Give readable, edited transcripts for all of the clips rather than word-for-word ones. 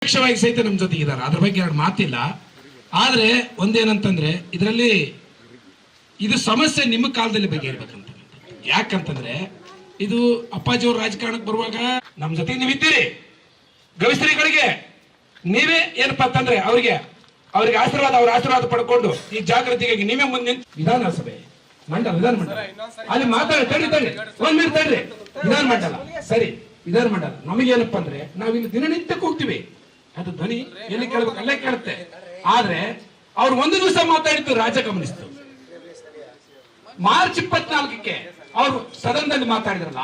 ಪ್ರತ್ಯಕ್ಷವಾಗಿ ಸಹಿತ ನಮ್ಮ ಜೊತೆಗೆ ಇದ್ದಾರೆ, ಅದ್ರ ಬಗ್ಗೆ ಎರಡು ಮಾತಿಲ್ಲ. ಆದ್ರೆ ಒಂದೇನಂತಂದ್ರೆ ಇದರಲ್ಲಿ ಇದು ಸಮಸ್ಯೆ ನಿಮ್ಮ ಕಾಲದಲ್ಲಿ ಬಗೆಹರಿಬೇಕಂತ. ಯಾಕಂತಂದ್ರೆ ಇದು ಅಪ್ಪಾಜಿಯವರು ರಾಜಕಾರಣಕ್ಕೆ ಬರುವಾಗ ನಮ್ಮ ಜೊತೆಗೆ ನೀವಿದ್ದೀರಿ, ಗವಿಶ್ರೀಗಳಿಗೆ ನೀವೇ ಏನಪ್ಪಾ ಅಂತಂದ್ರೆ ಅವ್ರಿಗೆ ಅವ್ರ ಆಶೀರ್ವಾದ ಪಡ್ಕೊಂಡು ಈ ಜಾಗೃತಿಗಾಗಿ ನೀವೇ ಮುಂದೆ ವಿಧಾನಸಭೆ ವಿಧಾನ ಮಂಡಲ ಅಲ್ಲಿ ಮಾತಾಡಿ ತಡ್ರಿ ಒಂದ್ ಮಿನಿಟ್ ತಡ್ರಿ. ವಿಧಾನ ಮಂಡಲ ಸರಿ, ವಿಧಾನ ಮಂಡಲ ನಮಗೇನಪ್ಪ ಅಂದ್ರೆ ನಾವಿಲ್ಲಿ ದಿನನಿತ್ಯಕ್ಕೆ ಹೋಗ್ತೀವಿ, ಅದು ಧ್ವನಿ ಎಲ್ಲಿ ಕೇಳ್ಬೇಕು ಅಲ್ಲೇ ಕೇಳುತ್ತೆ. ಆದ್ರೆ ಅವ್ರು ಒಂದು ದಿವಸ ಮಾತಾಡಿದ್ದು ರಾಜ್ಯ ಗಮನಿಸ್ತು. ಮಾರ್ಚ್ 24ಕ್ಕೆ ಅವರು ಸದನದಲ್ಲಿ ಮಾತಾಡಿದ್ರಲ್ಲ,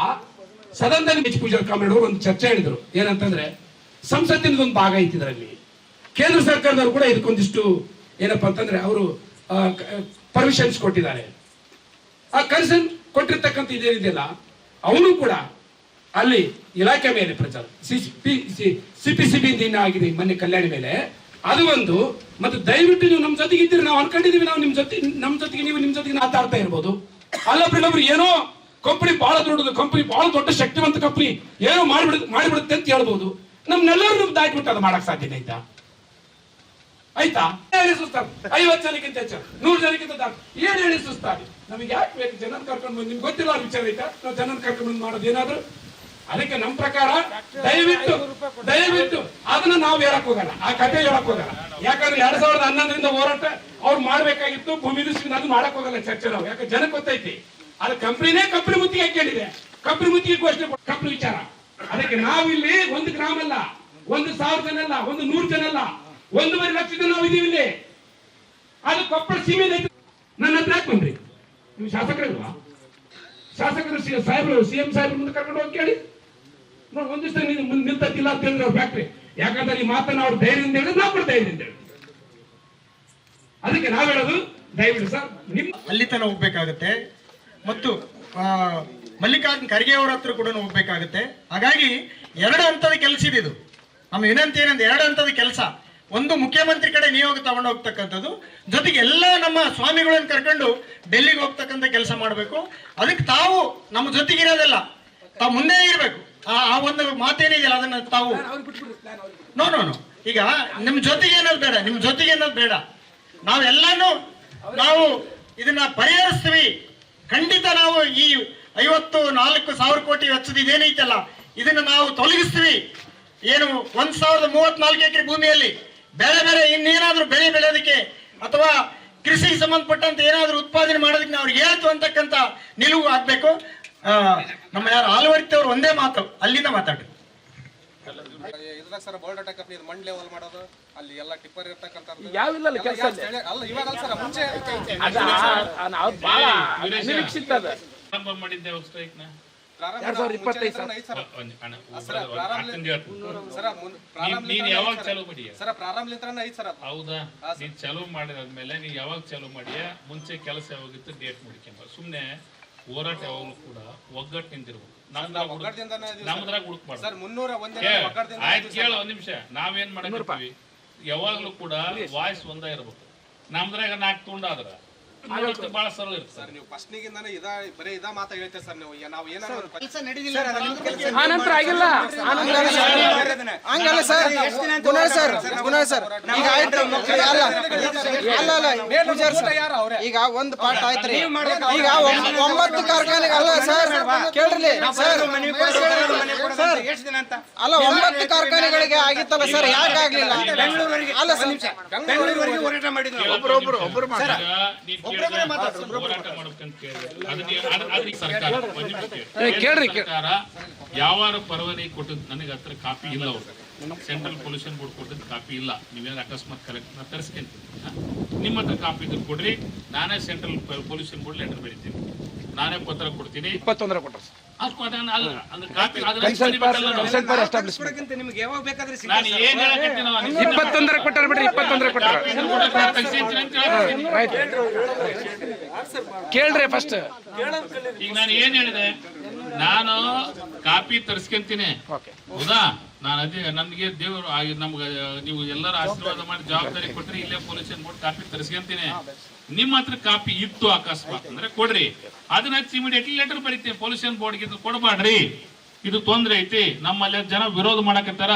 ಸದನದಲ್ಲಿ ಎಚ್ ಪೂಜಾರ್ ಕಾಮಣ್ಣವರು ಒಂದು ಚರ್ಚೆ ಹೇಳಿದ್ರು. ಏನಂತಂದ್ರೆ ಸಂಸತ್ತಿನ ಒಂದು ಭಾಗ ಐತಿದ್ರಲ್ಲಿ, ಕೇಂದ್ರ ಸರ್ಕಾರದವರು ಕೂಡ ಇದಕ್ಕೊಂದಿಷ್ಟು ಏನಪ್ಪಾ ಅಂತಂದ್ರೆ ಅವರು ಪರ್ಮಿಷನ್ಸ್ ಕೊಟ್ಟಿದ್ದಾರೆ. ಆ ಕನ್ಸರ್ನ್ ಕೊಟ್ಟಿರ್ತಕ್ಕಂಥ ಇದೇನಿದೆಯಲ್ಲ ಅವನು ಕೂಡ ಅಲ್ಲಿ ಇಲಾಖೆ ಮೇಲೆ ಪ್ರಚಾರ ಸಿಪಿಸಿಬಿ ದಿನ ಆಗಿದೆ ಮೊನ್ನೆ ಕಲ್ಯಾಣಿ ಮೇಲೆ, ಅದು ಒಂದು. ಮತ್ತೆ ದಯವಿಟ್ಟು ನೀವು ನಮ್ಮ ಜೊತೆಗೆ ಇದ್ದೀರಿ, ನಾವು ಅನ್ಕೊಂಡಿದೀವಿ ನಾವು ನಮ್ಮ ಜೊತೆಗೆ ನೀವು ನಿಮ್ಮ ಜೊತೆಗೆ ಮಾತಾಡ್ತಾ ಇರ್ಬೋದು. ಅಲ್ಲೊಬ್ರು ಏನೋ ಕಂಪನಿ ಬಹಳ ದೊಡ್ಡದು, ಕಂಪನಿ ಬಹಳ ದೊಡ್ಡ ಶಕ್ತಿವಂತ ಕಂಪನಿ ಏನೋ ಮಾಡಿಬಿಡುತ್ತೆ ಅಂತ ಹೇಳ್ಬೋದು. ನಮ್ನೆಲ್ಲರೂ ದಾಟಿಬಿಟ್ಟು ಅದು ಮಾಡಕ್ ಸಾಧ್ಯತೆ ಆಯ್ತಾ? ಹೇಳಿ ಸುಸ್ತಾರೆ 50 ಜನಕ್ಕಿಂತ ಹೆಚ್ಚು 100 ಜನಕ್ಕಿಂತ ಏನ್ ಹೇಳಿ ಸುಸ್ತಾಗಿ ನಮಗೆ ಯಾಕೆ ಬೇಕು? ಜನನ್ ಕರ್ಕೊಂಡು ಬಂದು ನಿಮ್ಗೆ ಗೊತ್ತಿಲ್ಲ ವಿಚಾರ ಐತಾ? ನಾವು ಜನನ್ ಕರ್ಕೊಂಡು ಬಂದು ಮಾಡೋದು ಏನಾದ್ರು? ಅದಕ್ಕೆ ನಮ್ಮ ಪ್ರಕಾರ ದಯವಿಟ್ಟು ಅದನ್ನ ನಾವು ಹೇಳಕ್ ಹೋಗಲ್ಲ, ಆ ಕಥೆ ಹೇಳಕ್ ಹೋಗಲ್ಲ. ಯಾಕಂದ್ರೆ 2011ರಿಂದ ಹೋರಾಟ ಅವ್ರು ಮಾಡ್ಬೇಕಾಗಿತ್ತು, ಭೂಮಿ ಅದು ಮಾಡಕ್ ಹೋಗಲ್ಲ ಚರ್ಚೆ ನಾವು. ಯಾಕಂದ್ರೆ ಜನಕ್ಕೆ ಗೊತ್ತೈತಿ ಅದು ಕಂಪ್ನಿನೇ ಕಂಪ್ನಿ ಮುತ್ತಿಗೆ ಹಾಕೊಂಡಿದೆ, ಕಂಪ್ನಿ ಮುತ್ತಿಗೆ ಘೋಷಣೆ ಕಂಪ್ನಿ ವಿಚಾರ. ಅದಕ್ಕೆ ನಾವಿಲ್ಲಿ 1 ಗ್ರಾಮ ಅಲ್ಲ, 1,000 ಜನ ಅಲ್ಲ, 100 ಜನ ಅಲ್ಲ, 1.5 ಲಕ್ಷ ಜನ ನಾವು ಇದೀವಿ ಇಲ್ಲಿ. ಅದು ಕೊಪ್ಪಳ ಸೀಮೆ ನನ್ನ ಹತ್ರ ಯಾಕೆ ಬಂದ್ರಿ? ನೀವು ಶಾಸಕರಿಲ್ವಾ? ಶಾಸಕರು ಸಾಹೇಬರು ಸಿಎಂ ಸಾಹೇಬ್ರ ಮುಂದೆ ಕರ್ಕೊಂಡು ಹೋಗಿ ಕೇಳಿ ನೋಡಿ. ಒಂದಿಷ್ಟ ನಿಲ್ತಿಲ್ಲ ಅಂತ ಹೇಳಿದ್ರೆ ಅವ್ರ ಫ್ಯಾಕ್ಟ್ರಿ. ಯಾಕಂದ್ರೆ ಈ ಮಾತನ್ನ ಅವ್ರು ಧೈರ್ಯದಿಂದ ಹೇಳಿದ್ರೆ ನಾವು ಕೂಡ ಧೈರ್ಯದಿಂದ ಹೇಳಿ. ಅದಕ್ಕೆ ನಾವ್ ಹೇಳೋದು ದಯವಿಟ್ಟು ಸರ್ ನಿಮ್ ಅಲ್ಲಿ ತನಕ ಹೋಗ್ಬೇಕಾಗತ್ತೆ ಮತ್ತು ಮಲ್ಲಿಕಾರ್ಜುನ್ ಖರ್ಗೆ ಅವರ ಹತ್ರ ಕೂಡ ಹೋಗ್ಬೇಕಾಗತ್ತೆ. ಹಾಗಾಗಿ 2 ಹಂತದ ಕೆಲಸ ಇದು. ನಮ್ಮ ವಿನಂತಿ ಏನಂದ್ರೆ 2 ಹಂತದ ಕೆಲಸ. ಒಂದು ಮುಖ್ಯಮಂತ್ರಿ ಕಡೆ ನಿಯೋಗ ತಗೊಂಡು ಹೋಗ್ತಕ್ಕಂಥದ್ದು, ಜೊತೆಗೆ ಎಲ್ಲ ನಮ್ಮ ಸ್ವಾಮಿಗಳನ್ನು ಕರ್ಕೊಂಡು ಡೆಲ್ಲಿಗೆ ಹೋಗ್ತಕ್ಕಂಥ ಕೆಲಸ ಮಾಡಬೇಕು. ಅದಕ್ಕೆ ತಾವು ನಮ್ಮ ಜೊತೆಗಿರೋದಲ್ಲ, ತಾವು ಮುಂದೆ ಇರಬೇಕು. ಆ ಒಂದು ಮಾತೇನಿದೆಯಲ್ಲ ಅದನ್ನ ತಾವು ನೋ ಈಗ ನಿಮ್ ಜೊತೆಗೆ ಏನದು ಬೇಡ, ನಿಮ್ ಜೊತೆಗೆ ಏನದು ಬೇಡ. ನಾವೆಲ್ಲಾನು ನಾವು ಇದನ್ನ ಪರಿಹರಿಸ್ತೀವಿ ಖಂಡಿತ. ನಾವು ಈ 54,000 ಕೋಟಿ ವೆಚ್ಚದ ಇದೇನೈತಲ್ಲ ಇದನ್ನ ನಾವು ತೊಲಗಿಸ್ತೀವಿ. ಏನು 1,034 ಎಕರೆ ಭೂಮಿಯಲ್ಲಿ ಬೇರೆ ಇನ್ನೇನಾದ್ರೂ ಬೆಳೆ ಬೆಳೆಯೋದಕ್ಕೆ ಅಥವಾ ಕೃಷಿಗೆ ಸಂಬಂಧಪಟ್ಟಂತ ಏನಾದ್ರೂ ಉತ್ಪಾದನೆ ಮಾಡೋದಕ್ಕೆ ನಾವು ಅವ್ರಿಗೆ ಹೇಳ್ತು ಅಂತಕ್ಕಂಥ ನಿಲುವು ಆಗ್ಬೇಕು. ನಮ್ಮ ಯಾರು ಆಲ್ವರ್ತಿ ಅವರು ಒಂದೇ ಮಾತು ಅಲ್ಲಿಂದ ಮಾತಾಡಿ ಸರ್ ಬೋಲ್ಡ್ ಅಟ್ಯಾಕ್ ಕಂಪನಿ ಮಂಡ್ ಲೆವೆಲ್ ಮಾಡೋದು, ಅಲ್ಲಿ ಎಲ್ಲ ಟಿಪ್ಪರ್ ಇರ್ತಕ್ಕಂಥದ್ದು ಯಾವಿಲ್ಲ ಕೆಲಸ ಅಲ್ಲ ಇವಾಗ ಸರ್ ಮುಂಚೆ ನಿರೀಕ್ಷಿತ ಮಾಡಿದ್ದೆ ಸ್ಟ್ರೈಕ್ ನ 2025 ನೀನ್ ಯಾವಾಗ ಚಾಲೂ ಮಾಡಿಯ ಸರ್ ಪ್ರಾರಂಭಲಿಂತ್ರನೇ ಐತ್ ಸರ್. ಹೌದಾ? ನೀನ್ ಚಾಲೂ ಮಾಡಿದಾದ್ಮೇಲೆ ನೀ ಯಾವಾಗ ಚಾಲೂ ಮಾಡಿಯ? ಮುಂಚೆ ಕೆಲಸ ಯಾವಾಗಿತ್ತು ಡೇಟ್ ಮುಡಿಕೊಂಬ. ಸುಮ್ನೆ ಹೋರಾಟ ಯಾವಾಗ್ಲೂ ಕೂಡ ಒಗ್ಗಟ್ಟಿನಿಂದಿರ್ಬೇಕು. ನಮ್ದ್ರಾಗ ಹುಡುಕ್ಬಾರ್ದು. ಆಯ್ತು ಕೇಳ ಒಂದ್ ನಿಮಿಷ. ನಾವೇನ್ ಮಾಡಕ್ಕಿರ್ತೀವಿ ಯಾವಾಗ್ಲೂ ಕೂಡ ವಾಯ್ಸ್ ಒಂದ ಇರ್ಬೇಕು. ನಮ್ದ್ರಾಗ 4 ತುಂಡಾದ್ರ ಬಹಳ ಸರಳ ಇರುತ್ತೆ ಸರ್. ನೀವು ಫಸ್ಟ್ ನಿಗಿಂದಾನೆ ಬರೀ ಇದ ಮಾತಾ ಹೇಳ್ತೀರಿ ಸರ್. ನೀವು ನಾವು ಏನಾದ್ರು ಆನಂತರ ಆಗಿಲ್ಲ ಹಂಗಲ್ಲ ಸರ್. ಗುಣ ಸರ್ ಈಗ ಆಯ್ತು ಈಗ ಒಂದು ಪಾಠ ಆಯ್ತ್ರಿ. ಈಗ 9 ಕಾರ್ಖಾನೆಗೆ ಅಲ್ಲ ಸರ್ ಕೇಳ್ರಿ ಸರ್ ಅಲ್ಲ 9 ಕಾರ್ಖಾನೆಗಳಿಗೆ ಆಗಿತ್ತಲ್ಲ ಸರ್, ಯಾಕೆ ಆಗ್ಲಿಲ್ಲ? ಅಲ್ಲ ಬೆಂಗಳೂರಿಗೆ ಹೋರಾಟ ಮಾಡಿದ್ರು ಒಬ್ಬರು ಯಾವಾರ ಪರವಾನಗಿ ಕೊಟ್ಟದ್ ನನಗೆ ಹತ್ರ ಕಾಪಿ ಇಲ್ಲ. ಅವ್ರು ಸೆಂಟ್ರಲ್ ಪೊಲ್ಯೂಷನ್ ಬೋರ್ಡ್ ಕೊಟ್ಟದ್ ಕಾಪಿ ಇಲ್ಲ. ನೀವೇನು ಅಕಸ್ಮಾತ್ ಕರೆಕ್ಟ್ ನಾ ತರಿಸ್ಕೊಂತೀನಿ. ನಿಮ್ಮ ಹತ್ರ ಕಾಪಿ ಇದ್ರೆ ಕೊಡ್ರಿ, ನಾನೇ ಸೆಂಟ್ರಲ್ ಪೊಲ್ಯೂಷನ್ ಬೋರ್ಡ್ ಲೆಟರ್ ಬರೀತೀನಿ, ನಾನೇ ಪತ್ರ ಕೊಡ್ತೀನಿ. 21 ಕೊಟ್ಟರು ಕೇಳ್ರಿ ಫಸ್ಟ್. ಈಗ ನಾನು ಏನ್ ಹೇಳಿದೆ, ನಾನು ಕಾಪಿ ತರಿಸ್ಕೊಂತೀನಿ. ಹೌದಾ? ನಾನು ಅದೇ ನನಗೆ ದೇವರು ನಮ್ಗೆ ನೀವು ಎಲ್ಲರೂ ಆಶೀರ್ವಾದ ಮಾಡಿ ಜವಾಬ್ದಾರಿ ಕೊಟ್ರಿ, ಇಲ್ಲೇ ಪೊಲ್ಯೂಷನ್ ಬೋರ್ಡ್ ಕಾಪಿ ತರಿಸ್ಕೊಂತೀನಿ. ನಿಮ್ಮ ಹತ್ರ ಕಾಪಿ ಇತ್ತು ಅಕಸ್ಮಾತ್ ಅಂದ್ರೆ ಕೊಡ್ರಿ, ಅದನ್ನ ಇಮಿಡಿಯೇಟ್ಲಿ ಲೆಟರ್ ಬರೀತೀನಿ. ಪೊಲ್ಯೂಷನ್ ಬೋರ್ಡ್ಗೆ ಕೊಡಬಾಡ್ರಿ, ಇದು ತೊಂದ್ರೆ ಐತಿ, ನಮ್ಮಲ್ಲಿ ಜನ ವಿರೋಧ ಮಾಡಕತ್ತಾರ,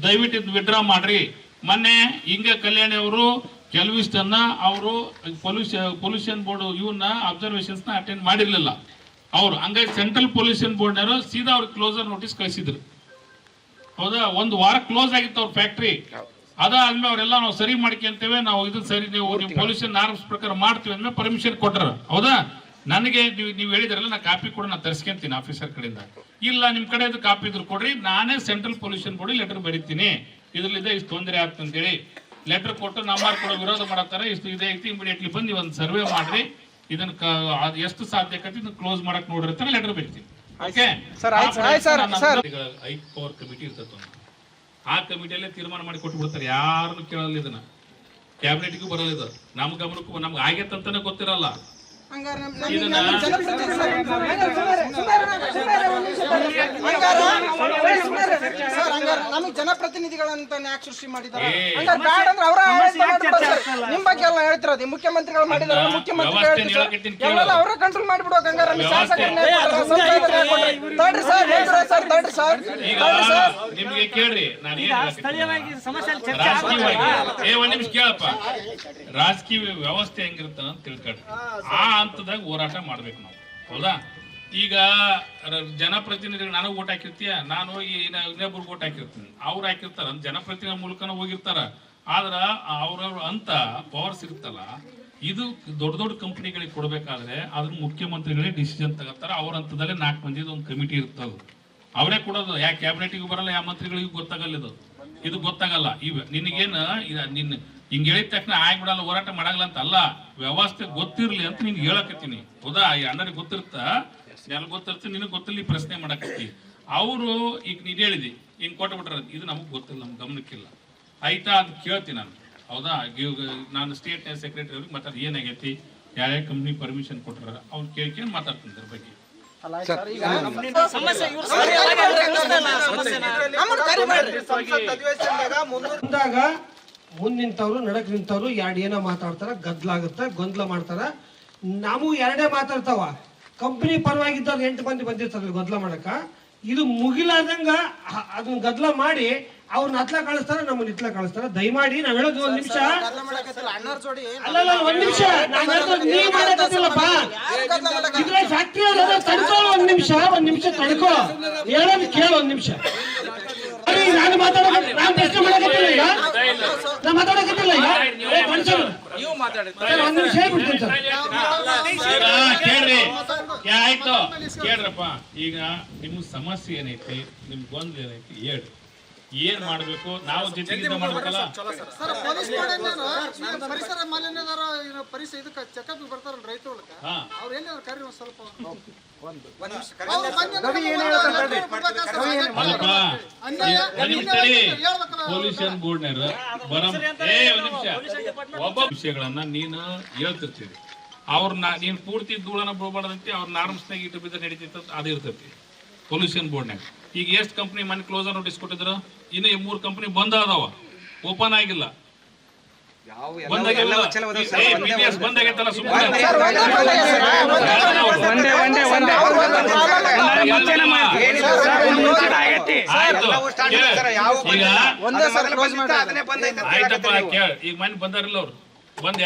ದಯವಿಟ್ಟು ಇದು ವಿಡ್ರಾ ಮಾಡ್ರಿ. ಮೊನ್ನೆ ಹಿಂಗೆ ಕಲ್ಯಾಣಿ ಅವರು ಕೆಲವಿಷ್ಟನ್ನ ಅವರು ಪೊಲ್ಯೂಷನ್ ಬೋರ್ಡ್ ಇವನ್ನ ಅಬ್ಸರ್ವೇಷನ್ಸ್ ನ ಅಟೆಂಡ್ ಮಾಡಿರ್ಲಿಲ್ಲ ಅವ್ರು. ಹಂಗಾಗಿ ಸೆಂಟ್ರಲ್ ಪೊಲ್ಯೂಷನ್ ಬೋರ್ಡ್ನವರು ಸೀದಾ ಅವ್ರಿಗೆ ಕ್ಲೋಸರ್ ನೋಟಿಸ್ ಕಳಿಸಿದ್ರು. ಹೌದಾ, ಒಂದು ವಾರ ಕ್ಲೋಸ್ ಆಗಿತ್ತು ಅವ್ರ ಫ್ಯಾಕ್ಟ್ರಿ. ಅದಾದ್ಮೇಲೆ ಅವರೆಲ್ಲ ನಾವು ಸರಿ ಮಾಡ್ಕೊಂತೇವೆ, ನಾವು ಇದು ಸರಿ, ನೀವು ಪೊಲ್ಯೂಷನ್ ನಾರ್ಮ್ಸ್ ಪ್ರಕಾರ ಮಾಡ್ತೀವಿ ಅಂದ್ಮೇಲೆ ಪರ್ಮಿಷನ್ ಕೊಟ್ಟರು. ಹೌದಾ, ನನಗೆ ನೀವು ಹೇಳಿದ್ರಲ್ಲ, ನಾ ಕಾಪಿ ಕೂಡ ನಾನು ತರಿಸ್ಕೊಂತೀನಿ ಆಫೀಸರ್ ಕಡೆಯಿಂದ. ಇಲ್ಲ ನಿಮ್ ಕಡೆ ಇದು ಕಾಪಿ ಇದ್ರು ಕೊಡ್ರಿ, ನಾನೇ ಸೆಂಟ್ರಲ್ ಪೊಲ್ಯೂಷನ್ ಬೋರ್ಡ್ ಲೆಟರ್ ಬರೀತೀನಿ, ಇದ್ರಲ್ಲಿದೆ ಇಷ್ಟು ತೊಂದರೆ ಆಗ್ತಂತೇಳಿ ಲೆಟರ್ ಕೊಟ್ಟು ನಮ್ಮಾರು ಕೂಡ ವಿರೋಧ ಮಾಡತ್ತಾರೆ, ಇಷ್ಟು ಇದೆ ಐತಿ, ಇಮಿಡಿಯೇಟ್ಲಿ ಬಂದು ಒಂದು ಸರ್ವೆ ಮಾಡ್ರಿ, ಇದನ್ನ ಎಷ್ಟು ಸಾಧ್ಯ ಆಕತಿ ಇದನ್ನ ಕ್ಲೋಸ್ ಮಾಡಕ್ ನೋಡ್ರಿ ಅಂತ ಲೆಟರ್ ಬರೀತೀನಿ. Okay sir, high power committee ಇರ್ತದೆ, ಆ ಕಮಿಟಿಯಲ್ಲೇ ತೀರ್ಮಾನ ಮಾಡಿ ಕೊಟ್ಟು ಬಿಡ್ತಾರೆ, ಯಾರನ್ನು ಕೇಳಲ್ಲ. ಇದನ್ನ ಕ್ಯಾಬಿನೆಟ್ಗೂ ಬರಲ್ಲ, ಇದು ನಮ್ಮ ಗಮನಕ್ಕೂ ನಮ್ಗೆ ಆಗೈತಂತಾನೆ ಗೊತ್ತಿರಲ್ಲ. ಇದನ್ನ ನಮಗೆ ಜನಪ್ರತಿನಿಧಿಗಳಂತ ಯಾಕೆ ಸೃಷ್ಟಿ ಮಾಡಿದ್ದಾರೆ? ಅವ್ರ ನಿಮ್ ಬಗ್ಗೆ ಎಲ್ಲ ಹೇಳ್ತಿರೋದು ಮುಖ್ಯಮಂತ್ರಿಗಳು ಮಾಡಿದಾರೆ, ಮುಖ್ಯಮಂತ್ರಿ ಅವರ ಕಂಟ್ರೋಲ್ ಮಾಡಿಬಿಡುವಾಗ ನಿಮ್ಗೆ ಕೇಳ್ರಿ, ನಾನು ಒಂದ್ ನಿಮಿಷ ಕೇಳಪ್ಪ. ರಾಜಕೀಯ ವ್ಯವಸ್ಥೆ ಹೆಂಗಿರುತ್ತ ಅಂತ ತಿಳ್ಕೊಳ್ರಿ, ಆ ಹಂತದಾಗ ಹೋರಾಟ ಮಾಡ್ಬೇಕು ನಾವು. ಹೌದಾ, ಈಗ ಜನಪ್ರತಿನಿಧಿಗಳು ನನಗೆ ಓಟ್ ಹಾಕಿರ್ತೀಯ, ನಾನು ಹೋಗಿ ಇನ್ನೊಬ್ರಿಗೆ ಓಟ್ ಹಾಕಿರ್ತೀನಿ, ಅವ್ರು ಹಾಕಿರ್ತಾರ, ಜನಪ್ರತಿನಿಧಿ ಮೂಲಕನ ಹೋಗಿರ್ತಾರ. ಆದ್ರ ಅವ್ರವ್ರ ಅಂತ ಪವರ್ಸ್ ಇರುತ್ತಲ್ಲ, ಇದು ದೊಡ್ಡ ದೊಡ್ಡ ಕಂಪನಿಗಳಿಗೆ ಕೊಡ್ಬೇಕಾದ್ರೆ ಅದ್ರ ಮುಖ್ಯಮಂತ್ರಿಗಳೇ ಡಿಸಿಷನ್ ತಗೋತಾರ. ಅವ್ರ ಹಂತದಲ್ಲೇ 4 ಮಂದಿದು ಒಂದು ಕಮಿಟಿ ಇರ್ತದ, ಅವರೇ ಕೊಡೋದು. ಯಾವ ಕ್ಯಾಬಿನೆಟ್ಗೂ ಬರಲ್ಲ, ಯಾವ ಮಂತ್ರಿಗಳಿಗೂ ಗೊತ್ತಾಗಲ್ಲ. ಇದು ಗೊತ್ತಾಗಲ್ಲ. ನಿನಗೇನು ನಿನ್ನ ಹಿಂಗೆ ಹೇಳಿದ ತಕ್ಷಣ ಆಗ್ಬಿಡಲ್ಲ, ಹೋರಾಟ ಮಾಡಲ್ಲ ಅಂತ ಅಲ್ಲ, ವ್ಯವಸ್ಥೆ ಗೊತ್ತಿರ್ಲಿ ಅಂತ ನಿನ್ಗೆ ಹೇಳಕತ್ತೀನಿ. ಹೌದಾ, ಈ ಅಣ್ಣರಿಗೆ ಗೊತ್ತಿರ್ತ, ಎಲ್ಲ ಗೊತ್ತಿರ್ತ, ನಿನಗೆ ಗೊತ್ತಿಲ್ಲ, ಪ್ರಶ್ನೆ ಮಾಡಕತ್ತಿ. ಅವರು ಈಗ ನೀನು ಹೇಳಿದಿ ಹಿಂಗೆ ಕೊಟ್ಬಿಟ್ರ, ಇದು ನಮಗೆ ಗೊತ್ತಿಲ್ಲ, ನಮ್ಗೆ ಗಮನಕ್ಕಿಲ್ಲ, ಆಯ್ತಾ, ಅದು ಕೇಳ್ತೀನಿ ನಾನು. ಹೌದಾ, ನಾನು ಸ್ಟೇಟ್ ಸೆಕ್ರೆಟರಿ ಅವ್ರಿಗೆ ಮಾತಾಡಿ ಏನಾಗೈತಿ, ಯಾರ್ಯಾವ ಕಂಪ್ನಿ ಪರ್ಮಿಷನ್ ಕೊಟ್ಟಾರ ಅವ್ರು ಕೇಳ್ಕೊಂಡು ಮಾತಾಡ್ತೀನಿ ಅದ್ರ ಬಗ್ಗೆ. ಮುಂದ್ ನಿಂತವ್ರು ನಡಕ್ ನಿಂತವ್ರು ಏನೋ ಮಾತಾಡ್ತಾರ, ಗದ್ಲಾಗುತ್ತ, ಗೊಂದಲ ಮಾಡ್ತಾರ. ನಾವು ಎರಡೇ ಮಾತಾಡ್ತಾವ. ಕಂಪ್ನಿ ಪರವಾಗಿದ್ದವ್ರು 8 ಮಂದಿ ಬಂದಿರ್ತಾರ ಗದ್ಲ ಮಾಡಕ. ಇದು ಮುಗಿಲಾದಂಗ ಅದನ್ನ ಗದ್ಲ ಮಾಡಿ ಅವ್ರನ್ನ ಹತ್ಲ ಕಳಿಸ್ತಾರ, ನಮ್ಮನ್ನ ಇತ್ಲ ಕಳಿಸ್ತಾರ. ದಯಮಾಡಿ ನಾವ್ ಹೇಳೋದು ಒಂದ್ ನಿಮಿಷ, ಅಲ್ಲ ಒಂದ್ ನಿಮಿಷ, ನಾವ್ ಹೇಳೋದು ನೀವ್ ಮಾಡಕತ್ತಿಲ್ಲಪ್ಪ. ಇದ್ರೆ ಫ್ಯಾಕ್ಟ್ರಿ ಅವ್ರ ತಡ್ಕೋ, ಒಂದ್ ನಿಮಿಷ ತಡ್ಕೋ, ಹೇಳೋದು ಕೇಳು ಒಂದ್ ನಿಮಿಷ. ನಾನು ನಾನು ಪ್ರಶ್ನೆ ಮಾಡಕತ್ತಿಲ್ಲ ಈಗ, ನಾ ಮಾತಾಡಕತ್ತಿಲ್ಲ ಈಗ. ಒಂದ್ ನಿಮಿಷ ಹೇಳ್ಬಿಡ್ತೀನಿ ಸರ್. ಕೇಳ್ರಿ, ಆಯ್ತು ಕೇಳ್ರಪ್ಪ. ಈಗ ನಿಮ್ ಸಮಸ್ಯೆ ಏನೈತಿ, ನಿಮ್ ಗೊಂದಲ ಏನೈತಿ ಹೇಳಿ, ಏನ್ ಮಾಡ್ಬೇಕು, ನಾವು ಜೊತೆಗಿಂದ ಮಾಡ್ಬೇಕಲ್ಲ. ಪರಿಸರ ಮಾಲಿನ್ಯದಾರ ಪರಿಸರ ಇದಕ್ಕೆ ಚೆಕಪ್ ಬರ್ತಾರಲ್ಲ ರೈತರು, ಅವ್ರು ಏನಾದ್ರು ಕರಿ ಸ್ವಲ್ಪ ಪೊಲ್ಯೂಷನ್ ಬೋರ್ಡ್ ಒಬ್ಬ ವಿಷಯಗಳನ್ನ ನೀನು ಹೇಳ್ತಿರ್ತೀವಿ, ಅವ್ರನ್ನ ನೀನ್ ಪೂರ್ತಿ ಧೂಳನ ಬಿಡಬಾರ್ದಂತೆ, ಅವ್ರ ನಾರ್ಮ್ಸ್ನಾಗ ಇಟ್ಟು ಬಿದ್ದ ನಡೀತಿತ್ತು, ಅದು ಇರ್ತೈತಿ ಪೊಲ್ಯೂಷನ್ ಬೋರ್ಡ್ನಾಗ. ಈಗ ಎಷ್ಟು ಕಂಪ್ನಿ ಮನೆ ಕ್ಲೋಸರ್ ನೋಟಿಸ್ ಕೊಟ್ಟಿದ್ರು, ಇನ್ನು 3 ಕಂಪ್ನಿ ಬಂದ್ ಅದಾವ, ಓಪನ್ ಆಗಿಲ್ಲ. ಬಂದಾಗೈತಲ್ಲ ಸುಮ್ಮನೆ ಆಯ್ತಪ್ಪ. ಈಗ ಮನೆ ಬಂದಾರಿಲ್ಲ ಅವ್ರು ಬಂದ್